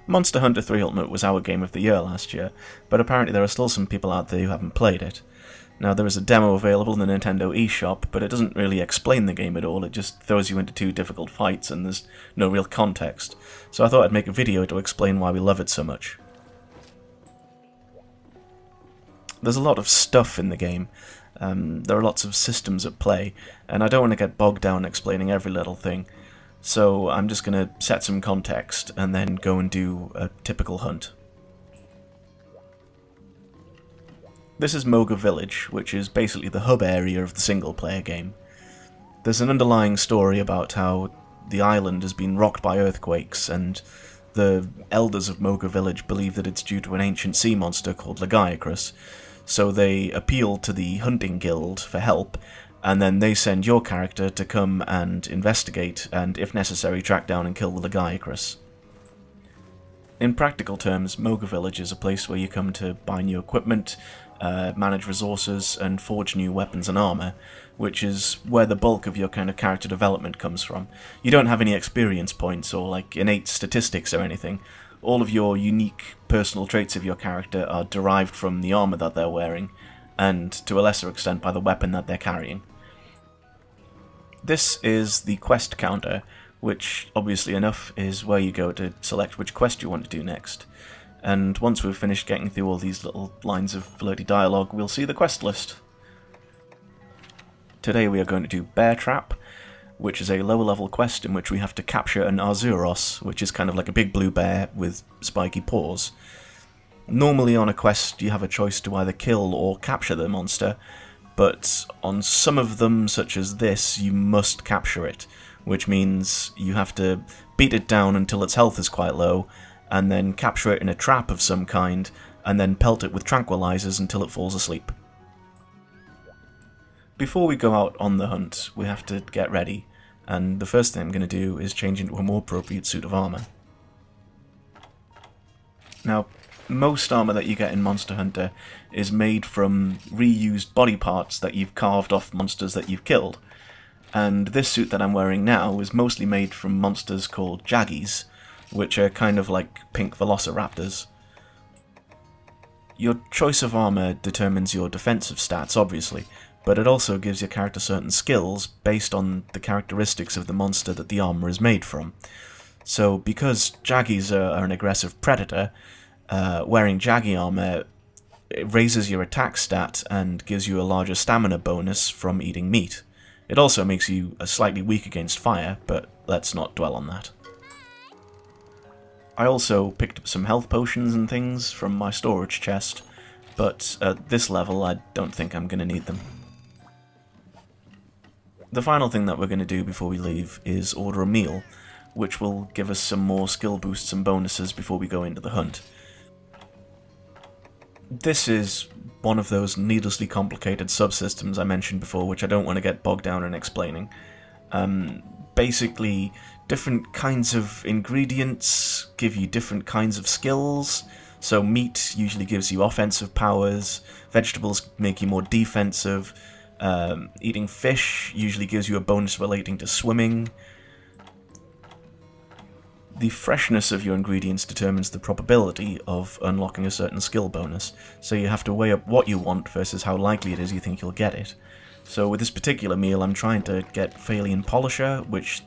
Monster Hunter 3 Ultimate was our game of the year last year, but apparently there are still some people out there who haven't played it. Now, there is a demo available in the Nintendo eShop, but it doesn't really explain the game at all, it just throws you into two difficult fights and there's no real context. So I thought I'd make a video to explain why we love it so much. There's a lot of stuff in the game. There are lots of systems at play, and I don't want to get bogged down explaining every little thing. So I'm just going to set some context and then go and do a typical hunt. This is Moga Village, which is basically the hub area of the single-player game. There's an underlying story about how the island has been rocked by earthquakes, and the elders of Moga Village believe that it's due to an ancient sea monster called Lagiacrus, so they appeal to the Hunting Guild for help, and then they send your character to come and investigate, and if necessary track down and kill the Lagiacrus. In practical terms, Moga Village is a place where you come to buy new equipment, manage resources, and forge new weapons and armor, which is where the bulk of your kind of character development comes from. You don't have any experience points or like innate statistics or anything. All of your unique personal traits of your character are derived from the armor that they're wearing, and to a lesser extent by the weapon that they're carrying. This is the quest counter, which, obviously enough, is where you go to select which quest you want to do next. And once we've finished getting through all these little lines of flirty dialogue, we'll see the quest list. Today we are going to do Bear Trap, which is a lower level quest in which we have to capture an Arzuros, which is kind of like a big blue bear with spiky paws. Normally on a quest you have a choice to either kill or capture the monster, but on some of them, such as this, you must capture it, which means you have to beat it down until its health is quite low, and then capture it in a trap of some kind, and then pelt it with tranquilizers until it falls asleep. Before we go out on the hunt, we have to get ready, and the first thing I'm going to do is change into a more appropriate suit of armor. Now, most armor that you get in Monster Hunter is made from reused body parts that you've carved off monsters that you've killed, and this suit that I'm wearing now is mostly made from monsters called Jaggies, which are kind of like pink velociraptors. Your choice of armor determines your defensive stats, obviously, but it also gives your character certain skills based on the characteristics of the monster that the armor is made from. So because Jaggies are an aggressive predator, wearing Jaggy armor raises your attack stat and gives you a larger stamina bonus from eating meat. It also makes you slightly weak against fire, but let's not dwell on that. I also picked up some health potions and things from my storage chest, but at this level I don't think I'm going to need them. The final thing that we're going to do before we leave is order a meal, which will give us some more skill boosts and bonuses before we go into the hunt. This is one of those needlessly complicated subsystems I mentioned before, which I don't want to get bogged down in explaining. Basically, different kinds of ingredients give you different kinds of skills. So meat usually gives you offensive powers, vegetables make you more defensive, eating fish usually gives you a bonus relating to swimming. The freshness of your ingredients determines the probability of unlocking a certain skill bonus, so you have to weigh up what you want versus how likely it is you think you'll get it. So with this particular meal I'm trying to get Phalian Polisher, which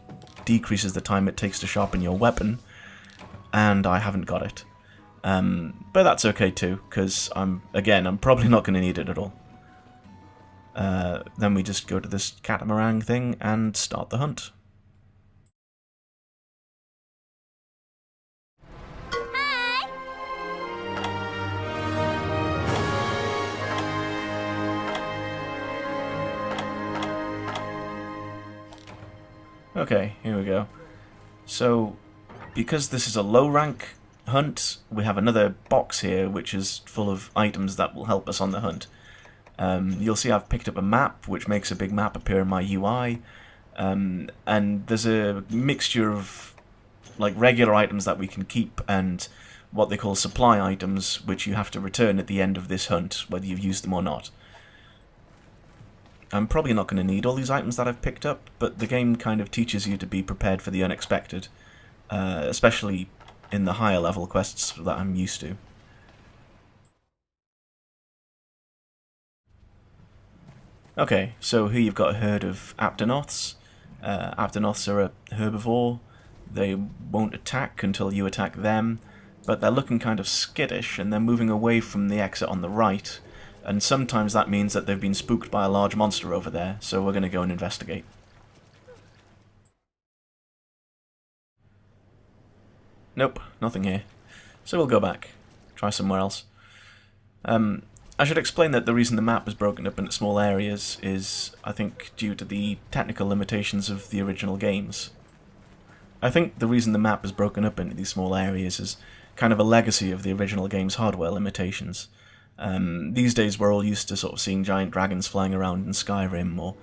decreases the time it takes to sharpen your weapon, and I haven't got it. But that's okay too, because I'm probably not going to need it at all. Then we just go to this catamaran thing and start the hunt. Okay, here we go. So, because this is a low rank hunt, we have another box here which is full of items that will help us on the hunt. You'll see I've picked up a map, which makes a big map appear in my UI, and there's a mixture of like regular items that we can keep and what they call supply items, which you have to return at the end of this hunt, whether you've used them or not. I'm probably not going to need all these items that I've picked up, but the game kind of teaches you to be prepared for the unexpected, especially in the higher level quests that I'm used to. Okay, so here you've got a herd of Aptonoths. Aptonoths are a herbivore. They won't attack until you attack them, but they're looking kind of skittish, and they're moving away from the exit on the right, and sometimes that means that they've been spooked by a large monster over there, so we're going to go and investigate. Nope, nothing here. So we'll go back. Try somewhere else. I should explain that the reason the map is broken up into small areas is, I think, due to the technical limitations of the original games. I think the reason the map is broken up into these small areas is kind of a legacy of the original game's hardware limitations. These days we're all used to sort of seeing giant dragons flying around in Skyrim, or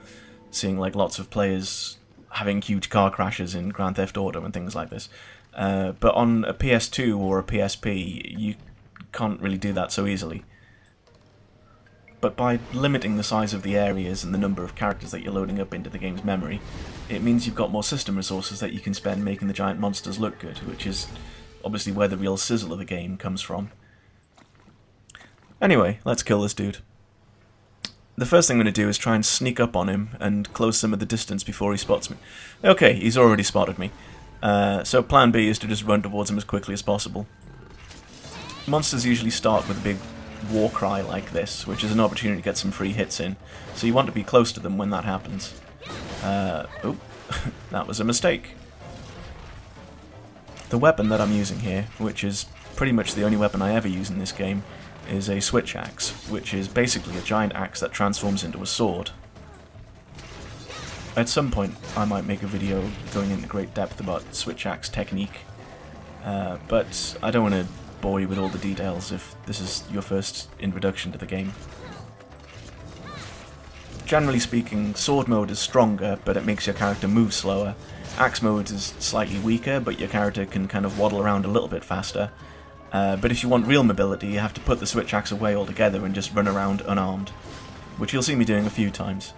seeing like lots of players having huge car crashes in Grand Theft Auto and things like this. But on a PS2 or a PSP, you can't really do that so easily. But by limiting the size of the areas and the number of characters that you're loading up into the game's memory, it means you've got more system resources that you can spend making the giant monsters look good, which is obviously where the real sizzle of the game comes from. Anyway, let's kill this dude. The first thing I'm going to do is try and sneak up on him and close some of the distance before he spots me. Okay, he's already spotted me. So plan B is to just run towards him as quickly as possible. Monsters usually start with a big war cry like this, which is an opportunity to get some free hits in, so you want to be close to them when that happens. Oh, that was a mistake. The weapon that I'm using here, which is pretty much the only weapon I ever use in this game, is a switch axe, which is basically a giant axe that transforms into a sword. At some point I might make a video going into great depth about switch axe technique, but I don't want to bore you with all the details if this is your first introduction to the game. Generally speaking, sword mode is stronger, but it makes your character move slower. Axe mode is slightly weaker, but your character can kind of waddle around a little bit faster. But if you want real mobility, you have to put the switch axe away altogether and just run around unarmed, which you'll see me doing a few times.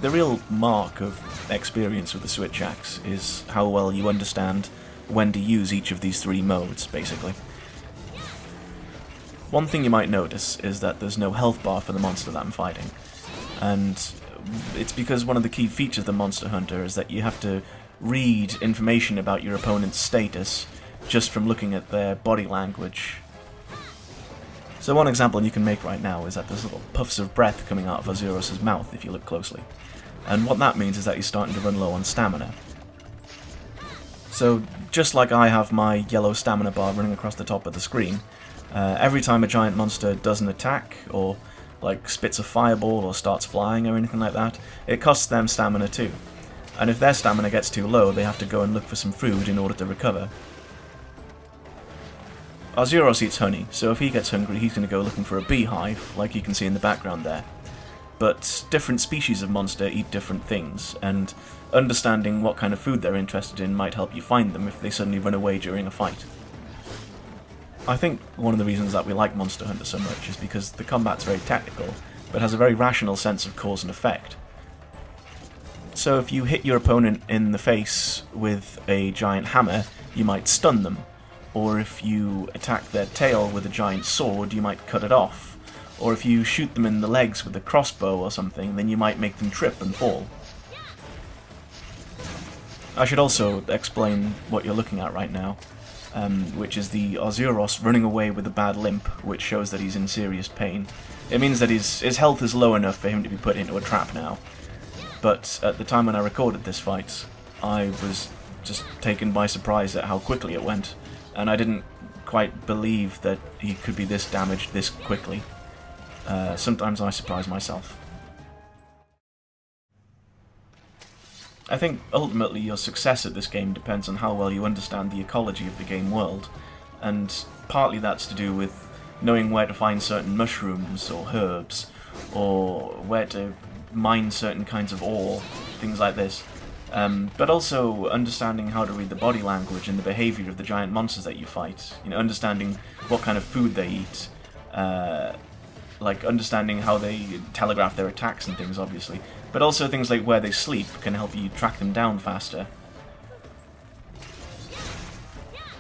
The real mark of experience with the switch axe is how well you understand when to use each of these three modes, basically. One thing you might notice is that there's no health bar for the monster that I'm fighting, and it's because one of the key features of the Monster Hunter is that you have to read information about your opponent's status just from looking at their body language. So one example you can make right now is that there's little puffs of breath coming out of Arzuros' mouth if you look closely, and what that means is that he's starting to run low on stamina. So, just like I have my yellow stamina bar running across the top of the screen, every time a giant monster does an attack, or like spits a fireball or starts flying or anything like that, it costs them stamina too. And if their stamina gets too low, they have to go and look for some food in order to recover. Arzuros eats honey, so if he gets hungry he's going to go looking for a beehive, like you can see in the background there. But different species of monster eat different things, and understanding what kind of food they're interested in might help you find them if they suddenly run away during a fight. I think one of the reasons that we like Monster Hunter so much is because the combat's very technical, but has a very rational sense of cause and effect. So if you hit your opponent in the face with a giant hammer, you might stun them, or if you attack their tail with a giant sword, you might cut it off. Or if you shoot them in the legs with a crossbow or something, then you might make them trip and fall. I should also explain what you're looking at right now, which is the Arzuros running away with a bad limp, which shows that he's in serious pain. It means that his health is low enough for him to be put into a trap now. But at the time when I recorded this fight, I was just taken by surprise at how quickly it went, and I didn't quite believe that he could be this damaged this quickly. Sometimes I surprise myself. I think ultimately your success at this game depends on how well you understand the ecology of the game world, and partly that's to do with knowing where to find certain mushrooms or herbs, or where to mine certain kinds of ore, things like this. But also understanding how to read the body language and the behaviour of the giant monsters that you fight. You know, understanding what kind of food they eat, like understanding how they telegraph their attacks and things, obviously. But also things like where they sleep can help you track them down faster.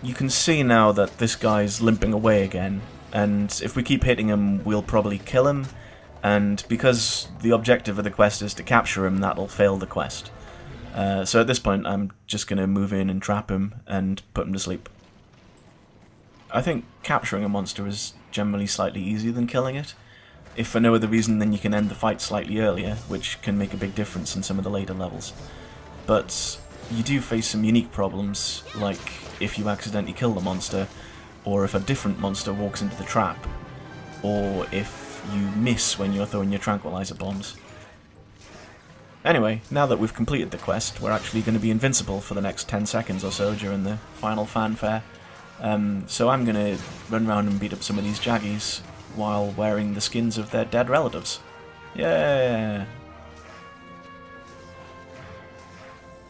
You can see now that this guy's limping away again, and if we keep hitting him, we'll probably kill him, and because the objective of the quest is to capture him, that'll fail the quest. So at this point, I'm just going to move in and trap him and put him to sleep. I think capturing a monster is generally slightly easier than killing it. If for no other reason, then you can end the fight slightly earlier, which can make a big difference in some of the later levels. But you do face some unique problems, like if you accidentally kill the monster, or if a different monster walks into the trap, or if you miss when you're throwing your tranquilizer bombs. Anyway, now that we've completed the quest, we're actually going to be invincible for the next 10 seconds or so during the final fanfare. So I'm going to run around and beat up some of these jaggies while wearing the skins of their dead relatives. Yeah.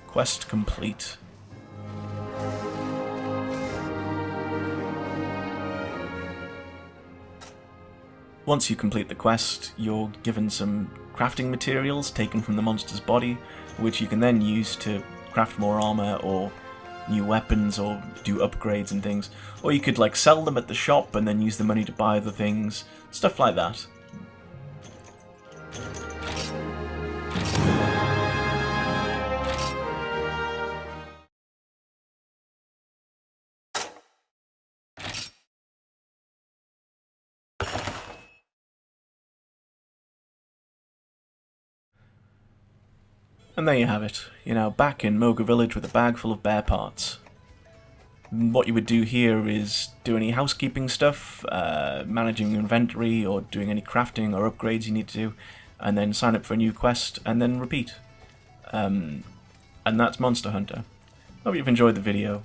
Quest complete. Once you complete the quest, you're given some crafting materials taken from the monster's body, which you can then use to craft more armor or new weapons or do upgrades and things. Or you could like sell them at the shop and then use the money to buy the things, stuff like that. And there you have it. You're now back in Moga Village with a bag full of bear parts. What you would do here is do any housekeeping stuff, managing your inventory, or doing any crafting or upgrades you need to do, and then sign up for a new quest, and then repeat. And that's Monster Hunter. Hope you've enjoyed the video.